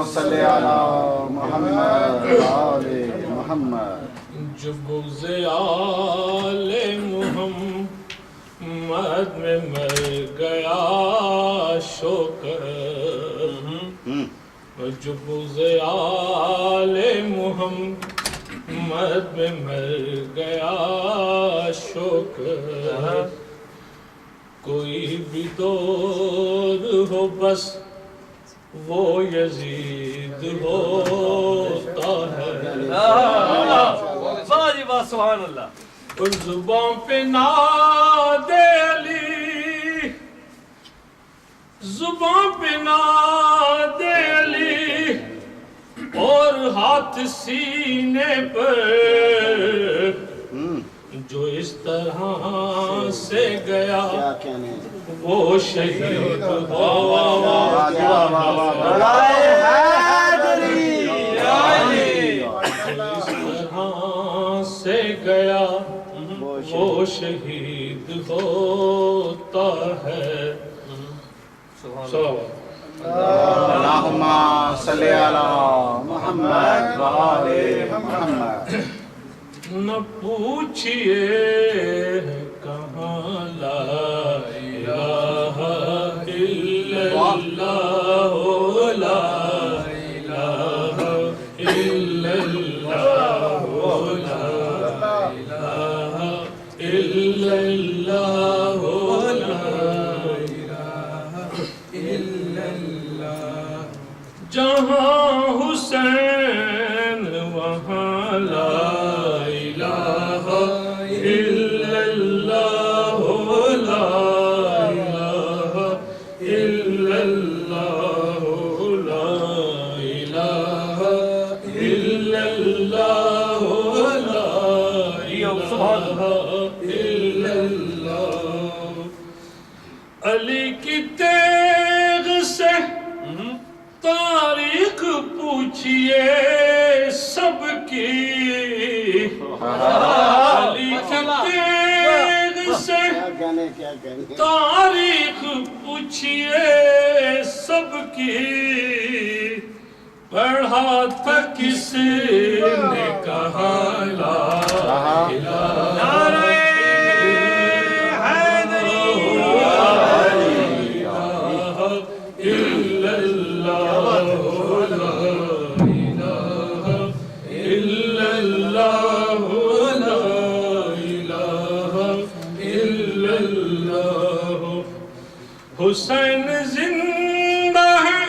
صل علی محمد آل محمد جو بغض آل محمد میں مر گیا شوکر جو بغض آل محمد میں مر گیا شوکر کوئی بھی دور ہو بس وہ یزید ہوتا ہے سبحان اللہ اور زبان پہ ناد علی زبان پہ ناد علی اور ہاتھ سینے پر جو اس طرح سے گیا وہ شہید سے گیا وہ شہید ہوتا ہے اللہم صلی علی محمد وآل محمد نہ پوچھئے کہاں لا الہ الا اللہ لا الہ الا اللہ لا الہ الا اللہ لا الہ الا اللہ جہاں حسین وہاں لا الہ الا اللہ لا الہ الا اللہ لا الہ الا اللہ لا الہ الا اللہ علی کی تیغ سے تاریخ پوچھئے سب کی علی کی تیغ سے تاریخ پوچھئے سب کی پڑھا تھا کس نے کہا لا الہ حسین زندہ ہے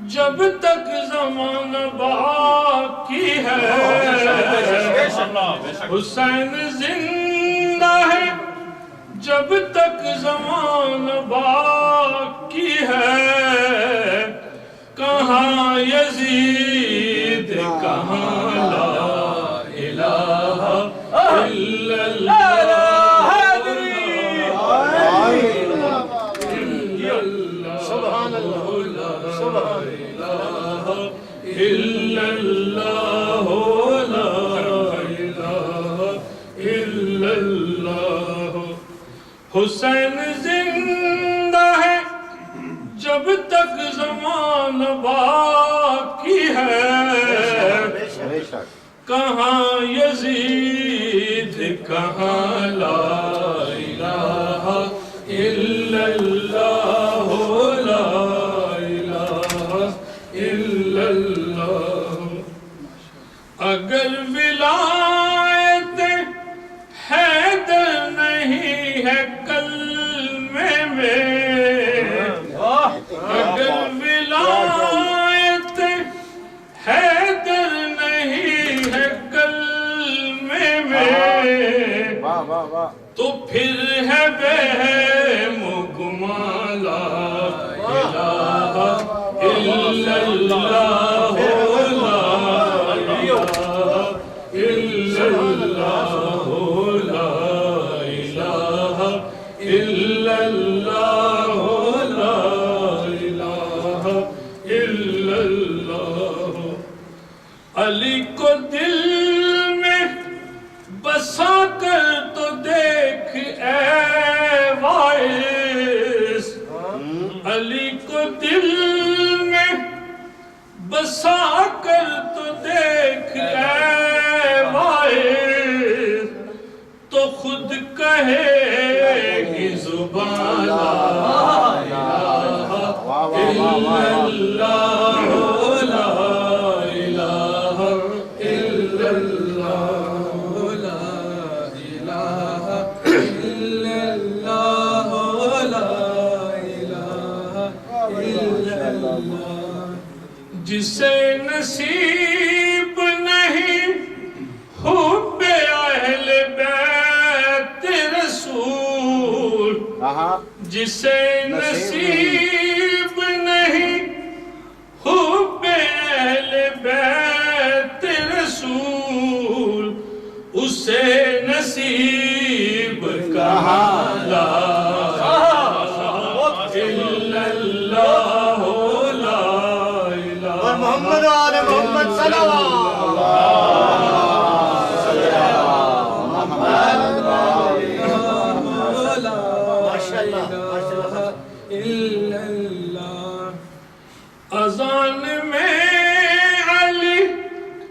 جب تک زمانہ باقی ہے حسین زندہ ہے جب تک زمانہ باقی ہے کہاں یزید کہاں لا الہ الا اللہ سبحان اللہ لا الہ الا اللہ لا الہ الا اللہ حسین زندہ ہے جب تک زمانہ باقی ہے کہاں یزید کہاں لا الہ الا اللہ لا الہ الا اللہ اگر ولایت حیدر نہیں ہے کلمے میں اگر ولایت حیدر نہیں ہے کلمے میں تو پھر ہے بہم گما لا الہ الا اللہ لا الہ الا اللہ لا الہ الا اللہ لا الہ الا اللہ علی کو دل میں بسا کر تو دیکھ اے وائس علی کو دل میں بسا کر تو دیکھ اے واعظ تو خود کہے گی زبان لا الہ الا اللہ لا الہ الا اللہ لا الہ الا اللہ لا الہ الا اللہ جسے نصیب نہیں حب اہل بیت رسول جسے نصیب نہیں حب اہل بیت رسول اسے نصیب کہاں لا الا اللہ لا الہ محمد آل محمد صلوات اذان میں علی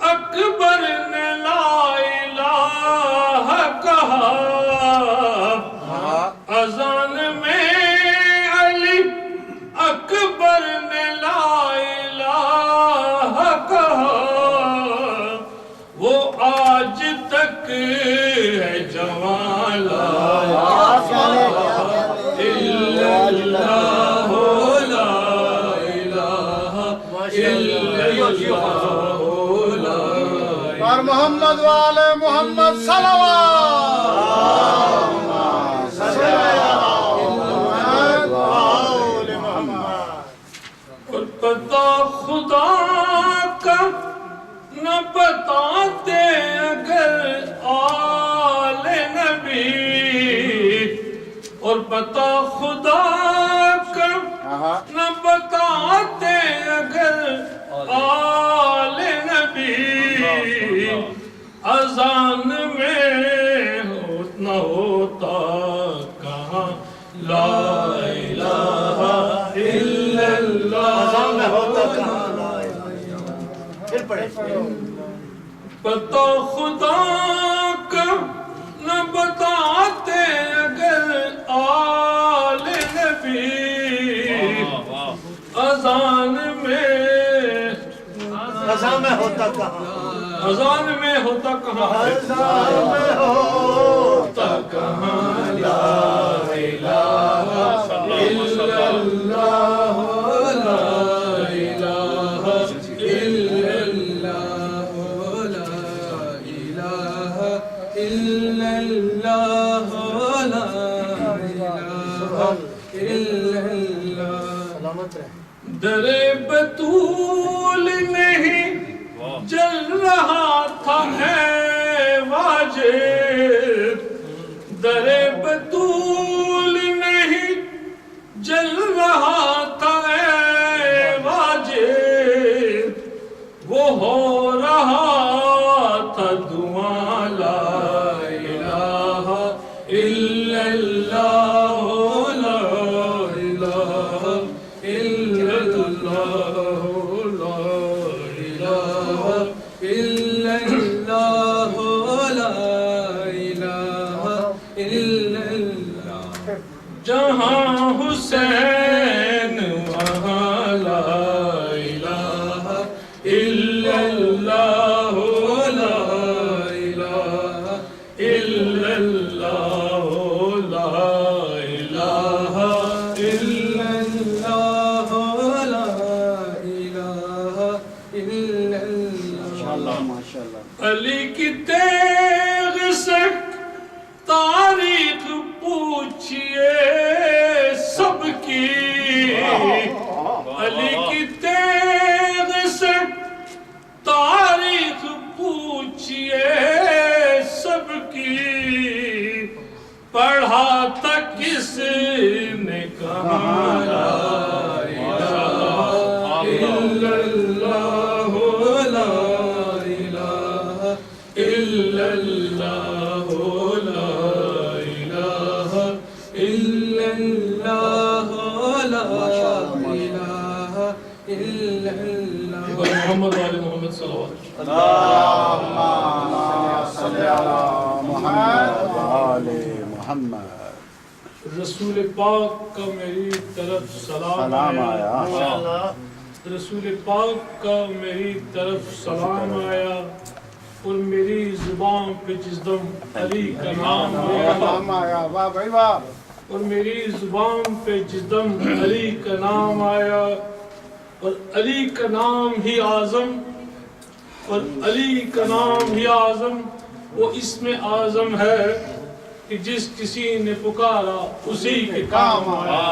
اکبر نے لا الہ کہا اذان میں علی اکبر نے لا الہ کہا وہ آج تک ہے جوان لا الا اللہ لا اور محمد والے محمد صلوات اور پتہ خدا کا نہ بتاتے اگر آل نبی اور پتہ خدا کا نہ بتاتے اگر آل نبی اذان میں نہ ہوتا کہاں لا الہ الا اللہ اذان میں ہوتا کہاں لا الہ پھر پڑھیں پتہ خدا کا نہ بتاتے اگر آل نبی اذان میں ہوتا کہاں اذان میں ہوتا کہاں اذان میں ہوتا کہاں لا الہ الا اللہ لا الہ الا اللہ لا الہ الا اللہ لا الہ الا اللہ سلامت رہے در بطول نہیں جل رہا تھا اے واجب در بطول نہیں جل رہا تھا اے واجب وہ ہو رہا تھا دعا لا الہ الا اللہ لا الہ الا اللہ لا الہ الا اللہ لا الہ الا اللہ جہاں حسین وہاں لا الہ الا اللہ لا الہ الا اللہ لا الہ الا اللہ لا الہ الا اللہ ماشاءاللہ علی کی تیغ سے تاریخ پوچھئے سب کی علی کی تیغ سے تاریخ پوچھئے سب کی پڑھا تھا کس نے کہا لا الہ الا اللہ لا الہ الا اللہ لا الہ الا اللہ لا الہ الا اللہ محمد والے محمد صلی اللہ علیہ وسلم. اللهم صل على محمد وآل محمد. رسول پاک کا میری طرف سلام سلام آیا. آیا. رسول پاک کا میری طرف سلام آیا اور میری زبان پہ جس دم علی کا نام آیا واہ بھائی واہ. اور میری زبان پہ جس دم علی کا نام آیا اور علی کا نام ہی اعظم اور علی کا نام ہی اعظم وہ اسم اعظم ہے کہ جس کسی نے پکارا اسی کے کام آیا.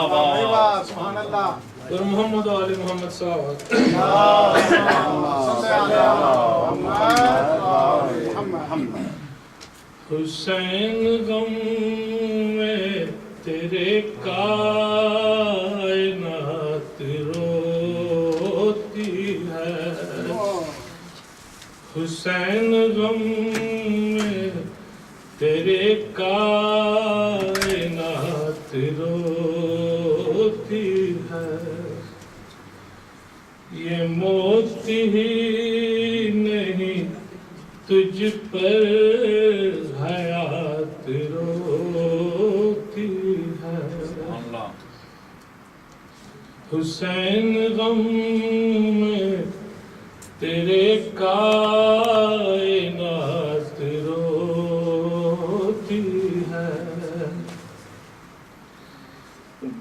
سبحان اللہ. اور محمد علی محمد صلی اللہ علیہ وسلم. صل على محمد وآل محمد. حسین غم میں تیرے کائنات روتی ہے. حسین غم میں تیرے کائنات روتی ہے. یہ موتی ہی نہیں تجھ پر حیات روتی ہے. حسین غم میں تیرے کائنات روتی ہے.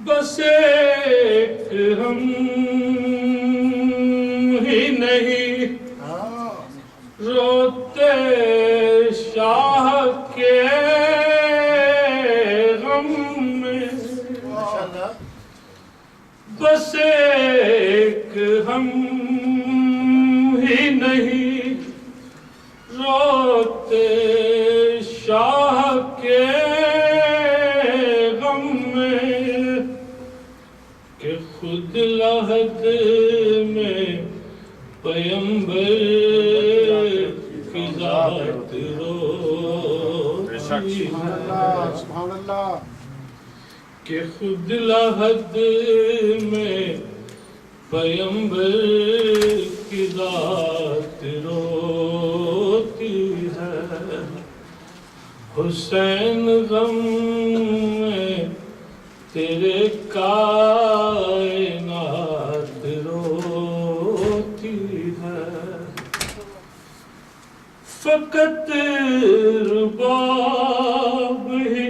بس ایک ہم ہی نہیں روتے شاہ کے غم میں. بس ایک ہم ہی نہیں روتے شاہ کے غم میں کہ خود لحد میں پیمبر کی ذات روتی ہے. سبحان اللہ. کہ خود لحد میں پیمبر کی ذات روتی ہے. حسین غم میں تیرے کائنات روتی ہے. فقط رباب ہی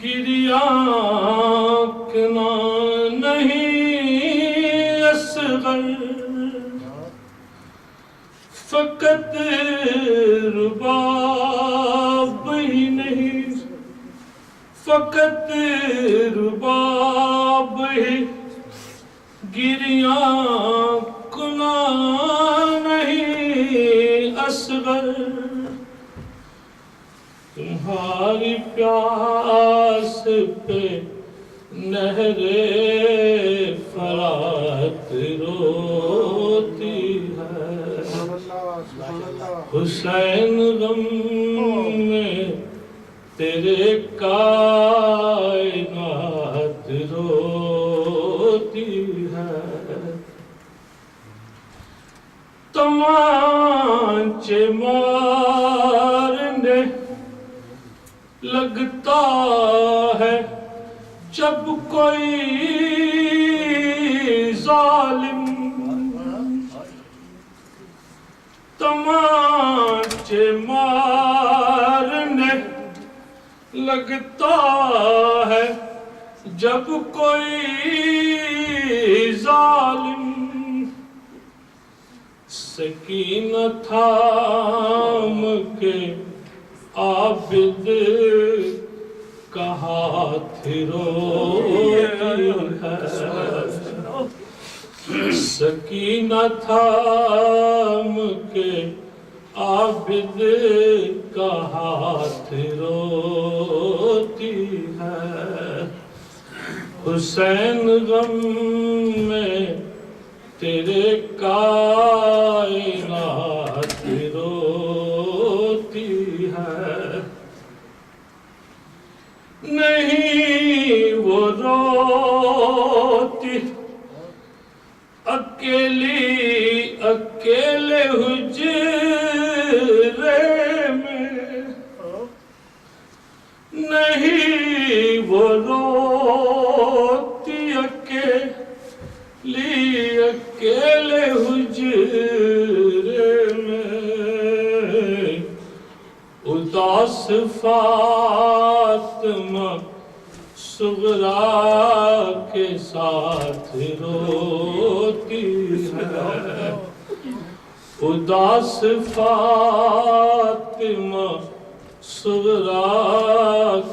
گریاں نہیں اصغر. فقط رباب ہی نہیں فقط رباب ہی گریاں کنا نہیں اصغر. تمہاری پیاس پہ نہر فرات روتی ہے. حسین غم میں تیرے کائنات روتی ہے. تمانچے مارنے لگتا ہے جب کوئی ظالم. تمانچے مارنے لگتا ہے جب کوئی ظالم. سکینہ تھام کے عابد کا ہاتھ روتی ہے. سکینہ تھام کے عابد کا ہاتھ روتی ہے. حسین غم میں تیرے کائنات روتی ہے. نہیں وہ روتی اکیلی لی اکیلے حجرے میں نہیں وہ روتی اکیلی اکیلے حجرے میں اداس فاطمہ صغرا کے ساتھ روتی ہے اداس فاطمہ صغرا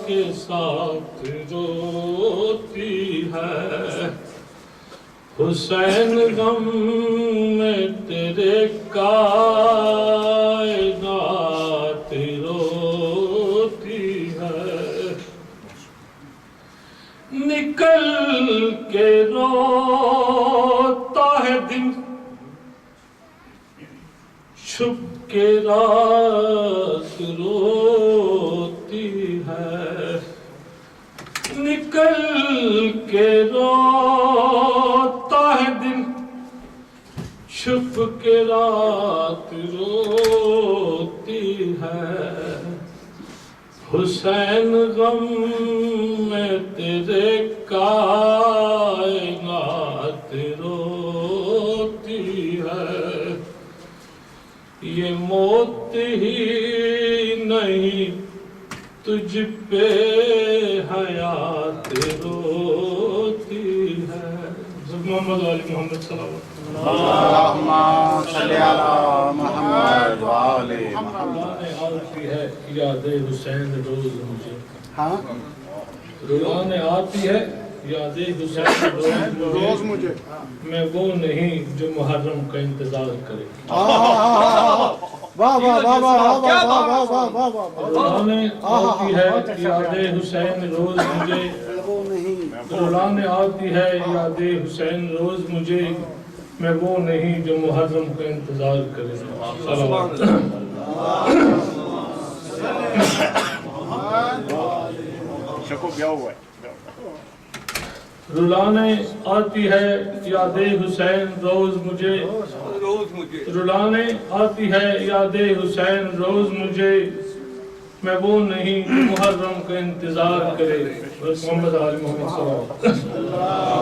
کے ساتھ روتی ہے حسین غم میں تیرے کائنات روتی ہے نکل کے روتا ہے دن چھپ کے رات روتی ہے نکل کے روتا ہے دن چھپ کے رات روتی ہے حسین غم میں تیرے کائنات روتی ہے یہ موت ہی نہیں تجھ پہ حیات روتی ہے محمد علی محمد صلی اللہ علیہ وسلم اللہم صلی علی محمد وآل محمد آتی ہے یاد حسین روز مجھے ہاں روزانے آتی ہے یاد حسین روز مجھے میں وہ نہیں جو محرم کا انتظار کرے واہ واہ واہ واہ واہ واہ واہ واہ واہ واہ روزانے آتی ہے یاد حسین روز مجھے روزانے آتی ہے یاد حسین روز مجھے میں وہ نہیں جو محرم کا انتظار کرے صلوات رلانے آتی ہے یاد حسین روز مجھے رلانے آتی ہے یاد حسین روز مجھے میں وہ نہیں جو محرم کا انتظار کرے محمد علی محمد صلی اللہ علیہ وسلم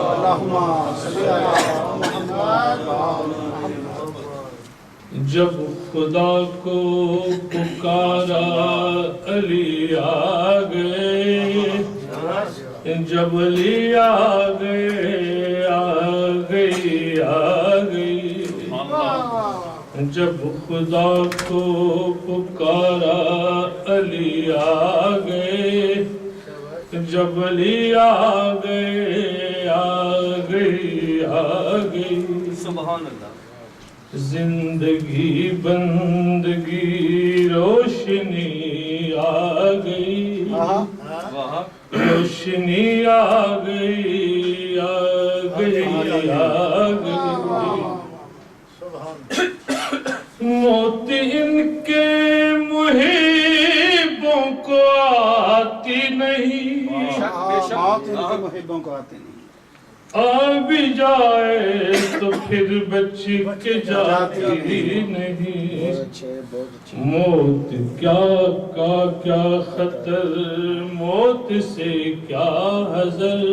اللہم صلی علی محمد وآل محمد جب خدا کو پکارا علی آ گئے جب علی آ گئے آ گئی آ گئی جب خدا کو پکارا علی آ گئے جب علی آ گئے آ گئی آ گئی سبحان اللہ زندگی بندگی روشنی آ گئی روشنی آ گئی آ گئی آ گئی موت ان کے محبوں کو آتی نہیں موت ان کے محبوں کو آتی نہیں آ بھی جائے تو پھر بچ کے جاتی نہیں موت کیا کا کیا خطر موت سے کیا حذر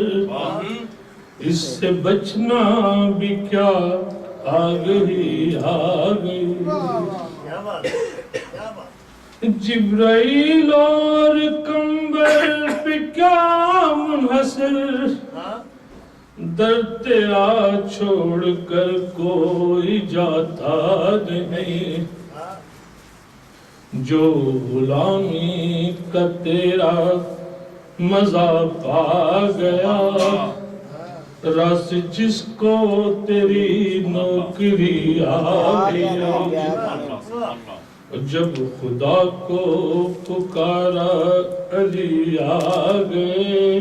اس سے بچنا بھی کیا آ گئی آ گئی جبرائیل اور کمبل پہ کیا منحصر در تیرا چھوڑ کر کوئی جاتا نہیں جو غلامی کا تیرا مزہ پا گیا رس جس کو تیری نوکری آ گیا جب خدا کو پکارا علی آ گئے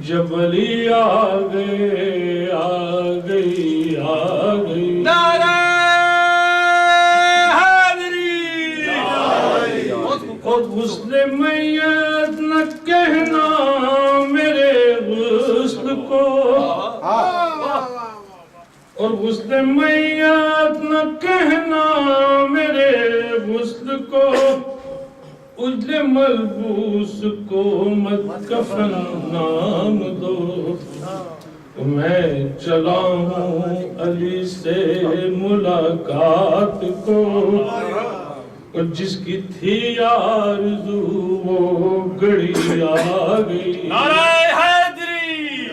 جب علی آ گئے آ گئی آ گئی نعرہ حیدری خود غسل میت نہ کہنا میرے غسل کو اور غسل میت نہ کہنا میرے غسل کو، اجل ملبوس کو مت کفن نام دو، میں چلا ہوں علی سے ملاقات کو، اور جس کی تھی آرزو وہ گھڑی آ گئی۔ نعرہ حیدری!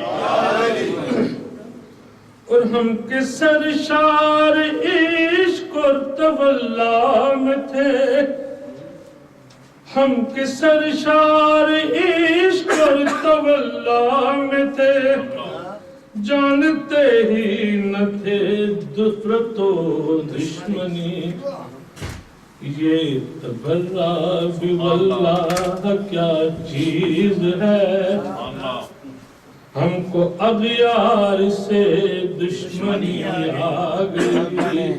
اور ہم کے سرشار عشق اور تولا میں تھے، ہم کے سرشار عشق اور تولا میں تھے، جانتے ہی نہ تھے نفرت و دشمنی، یہ تبرہ بھی واللہ کیا چیز ہے، ہم کو اغیار سے دشمنی آ گئی،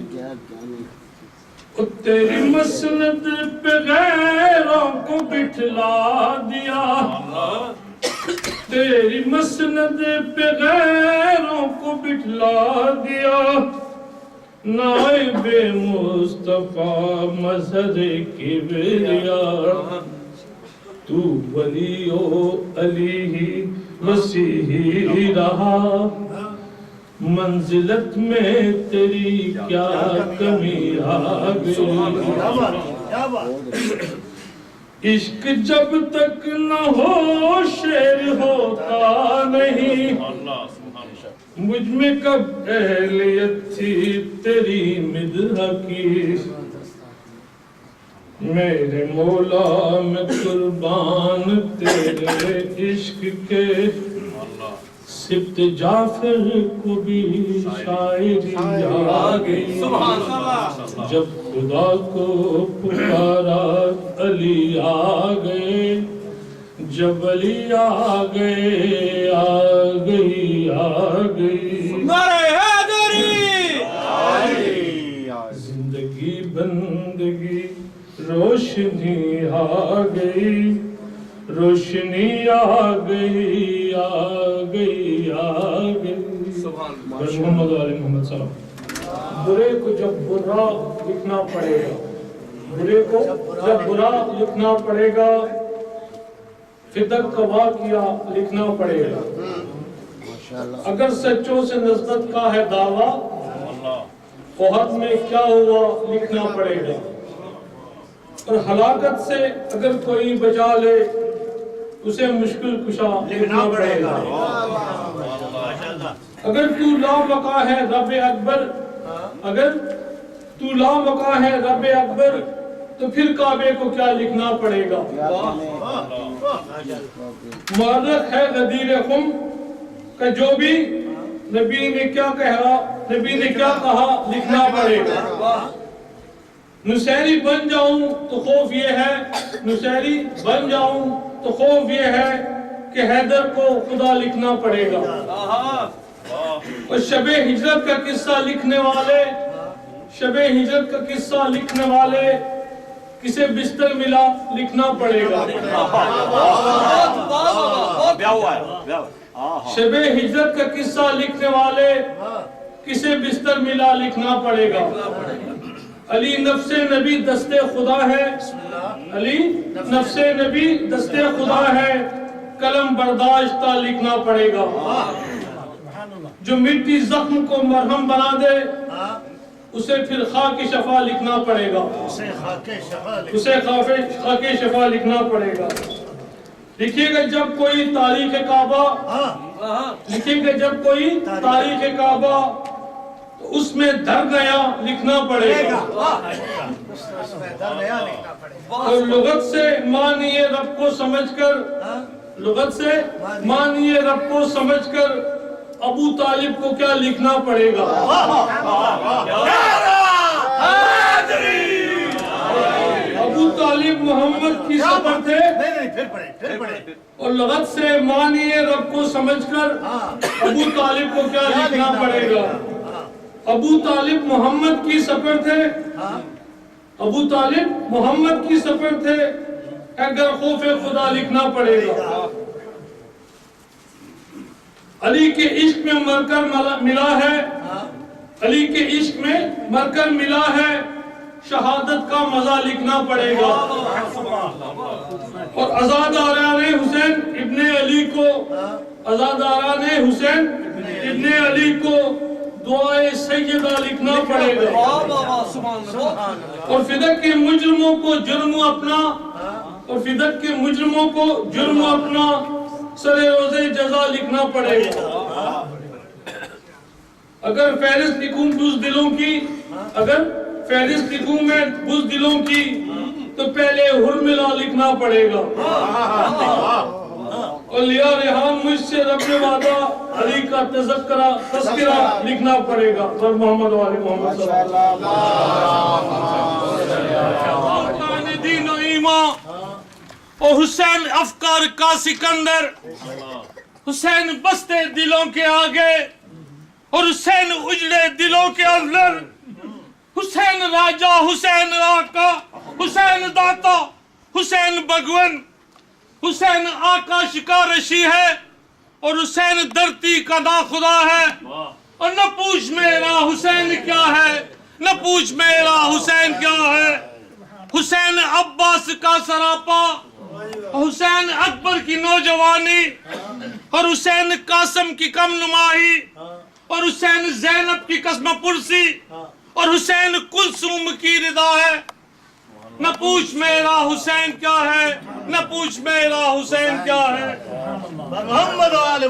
تیری مسند پہ غیروں کو بٹھلا دیا، تیری مسند پہ غیروں کو بٹھلا دیا، نائب مصطفیٰ مظہر کبریا، تو ولی و علی ہی مسیحی رہا، منزلت میں تیری کیا کمی آ گئی، عشق جب تک نہ ہو شعر ہوتا نہیں، مجھ میں کب اہلیت تھی تیری مدح کی، میرے مولا میں قربان تیرے عشق کے، سبت جعفر کو بھی شاعری آ گئی، جب خدا کو پکارا علی آ گئے، جب علی آ گئے آ گئی آ گئی، نعرہ حیدری! زندگی بندگی روشنی آ گئی، روشنی آ گئی آ گئی آ گئی، محمد علی محمد صاحب۔ برے کو جب برا لکھنا پڑے گا، برے کو جب برا لکھنا پڑے گا، فدق کا واقعہ لکھنا پڑے گا، اگر سچوں سے نسبت کا ہے دعویٰ، احد میں کیا ہوا لکھنا پڑے گا، اور ہلاکت سے اگر کوئی بچا لے اسے مشکل کشا لکھنا پڑے گا، اگر تو لامقا ہے رب اکبر، اگر تو لامقا ہے رب اکبر، تو پھر کعبے کو کیا لکھنا پڑے گا، معرخ ہے غدیر خم کا جو بھی نبی نے کیا کہا لکھنا پڑے گا، نصیری بن جاؤں تو خوف یہ ہے، نصیری بن جاؤں تو خوف یہ ہے کہ حیدر کو خدا لکھنا پڑے گا، اور شب ہجرت کا قصہ لکھنے والے، شب ہجرت کا قصہ لکھنے والے کسے بستر ملا لکھنا پڑے گا، شب ہجرت کا قصہ لکھنے والے کسے بستر ملا لکھنا پڑے گا، علی نفس نبی دست خدا ہے، علی نفس نبی دست خدا ہے، قلم برداشتہ لکھنا پڑے گا، جو مٹی زخم کو مرہم بنا دے اسے پھر خاک شفا لکھنا پڑے گا، اسے خاک شفا لکھنا پڑے گا، لکھیے گا جب کوئی تاریخ کعبہ، لکھیں گے جب کوئی تاریخ کعبہ تو اس میں در گیا لکھنا پڑے گا، اور لغت سے معنی رب کو سمجھ کر، لغت سے معنی رب کو سمجھ کر ابو طالب کو کیا لکھنا پڑے گا، ابو طالب محمد کی سفر تھے، اور لغت سے معنی رب کو سمجھ کر ابو طالب کو کیا لکھنا پڑے گا، ابو طالب محمد کی سفر تھے، ابو طالب محمد کی سفر تھے، اگر خوف خدا لکھنا پڑے گا، علی کے عشق میں مر کر ملا ہے، علی کے عشق میں مر کر ملا ہے، شہادت کا مزہ لکھنا پڑے گا۔ اور عزاداران حسین ابن علی کو، عزاداران حسین ابن علی کو دعائے سیدہ لکھنا پڑے گا۔ اور فدق کے مجرموں کو جرم اپنا، اور فدق کے مجرموں کو جرم اپنا سر روزے جزا لکھنا پڑے گا۔ اگر فہرست لکھوں بزدلوں کی، اگر فہرست لکھوں میں بزدلوں کی، تو پہلے حرملہ لکھنا پڑے گا۔ اور لیا ریحان مجھ سے رب نے وعدہ، علی کا تذکرہ لکھنا پڑے گا۔ اور محمد و آل محمد صلی اللہ علیہ وسلم۔ دین و ایمان اور حسین افکار کا سکندر، حسین بستے دلوں کے آگے اور حسین اجڑے دلوں کے اندر، حسین راجہ، حسین آقا، حسین داتا، حسین بھگون، حسین آقا شکارشی ہے اور حسین دھرتی کا ناخدا ہے۔ اور نہ پوچھ میرا حسین کیا ہے، نہ پوچھ میرا حسین کیا ہے۔ حسین عباس کا سراپا، حسین اکبر کی نوجوانی، اور حسین قاسم کی کم نمائی، اور حسین زینب کی قسم پرسی، اور حسین کلثوم کی رضا ہے۔ نہ پوچھ میرا حسین کیا ہے، نہ پوچھ میرا حسین کیا ہے۔ محمد و آل